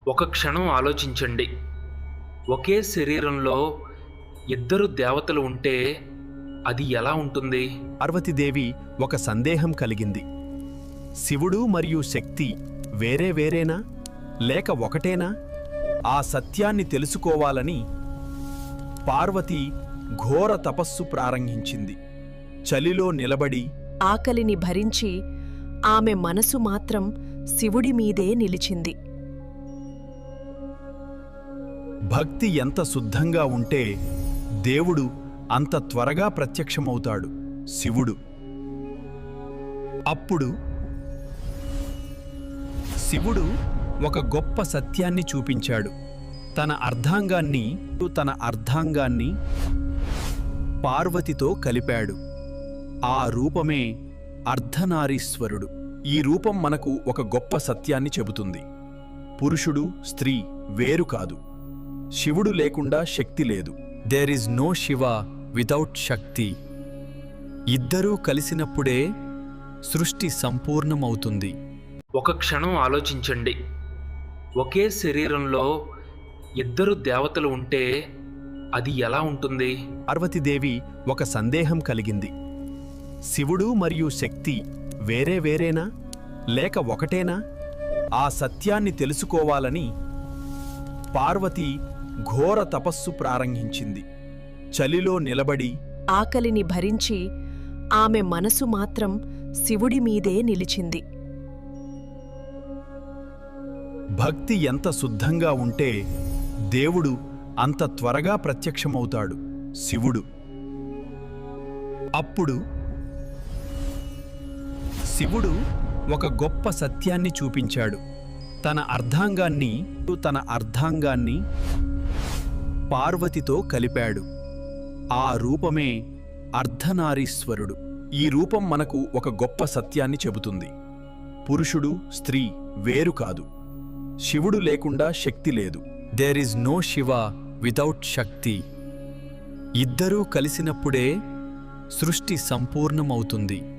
ఒక క్షణం ఆలోచించండి. ఒకే శరీరంలో ఇద్దరు దేవతలు ఉంటే అది ఎలా ఉంటుంది? పార్వతీదేవి ఒక సందేహం కలిగింది. శివుడు మరియు శక్తి వేరే వేరేనా లేక ఒకటేనా? ఆ సత్యాన్ని తెలుసుకోవాలని పార్వతి ఘోర తపస్సు ప్రారంభించింది. చలిలో నిలబడి ఆకలిని భరించి ఆమె మనసు మాత్రం శివుడి మీదే నిలిచింది. భక్తి ఎంత శుద్ధంగా ఉంటే దేవుడు అంత త్వరగా ప్రత్యక్షమవుతాడు. శివుడు అప్పుడు శివుడు ఒక గొప్ప సత్యాన్ని చూపించాడు. తన అర్ధాంగాన్ని పార్వతితో కలిపాడు. ఆ రూపమే అర్ధనారీశ్వరుడు. ఈ రూపం మనకు ఒక గొప్ప సత్యాన్ని చెబుతుంది. పురుషుడు స్త్రీ వేరు కాదు. శివుడు లేకుండా శక్తి లేదు. There is no Shiva without Shakti. ఇద్దరూ కలిసినప్పుడే సృష్టి సంపూర్ణమవుతుంది. ఒక క్షణం ఆలోచించండి. ఒకే శరీరంలో ఇద్దరు దేవతలు ఉంటే అది ఎలా ఉంటుంది? పార్వతీదేవి ఒక సందేహం కలిగింది. శివుడు మరియు శక్తి వేరే వేరేనా లేక ఒకటేనా? ఆ సత్యాన్ని తెలుసుకోవాలని పార్వతి ఘోర తపస్సు ప్రారంభించింది. చలిలో నిలబడి ఆకలిని భరించి ఆమె మనసు మాత్రం శివుడి మీదే నిలిచింది. భక్తి ఎంత శుద్ధంగా ఉంటే దేవుడు అంత త్వరగా ప్రత్యక్షమవుతాడు. శివుడు అప్పుడు శివుడు ఒక గొప్ప సత్యాన్ని చూపించాడు. తన అర్ధాంగాన్ని పార్వతితో కలిపాడు. ఆ రూపమే అర్ధనారీశ్వరుడు. ఈ రూపం మనకు ఒక గొప్ప సత్యాన్ని చెబుతుంది. పురుషుడు స్త్రీ వేరు కాదు. శివుడు లేకుండా శక్తి లేదు. There is no Shiva without Shakti. ఇద్దరూ కలిసినప్పుడే సృష్టి సంపూర్ణమవుతుంది.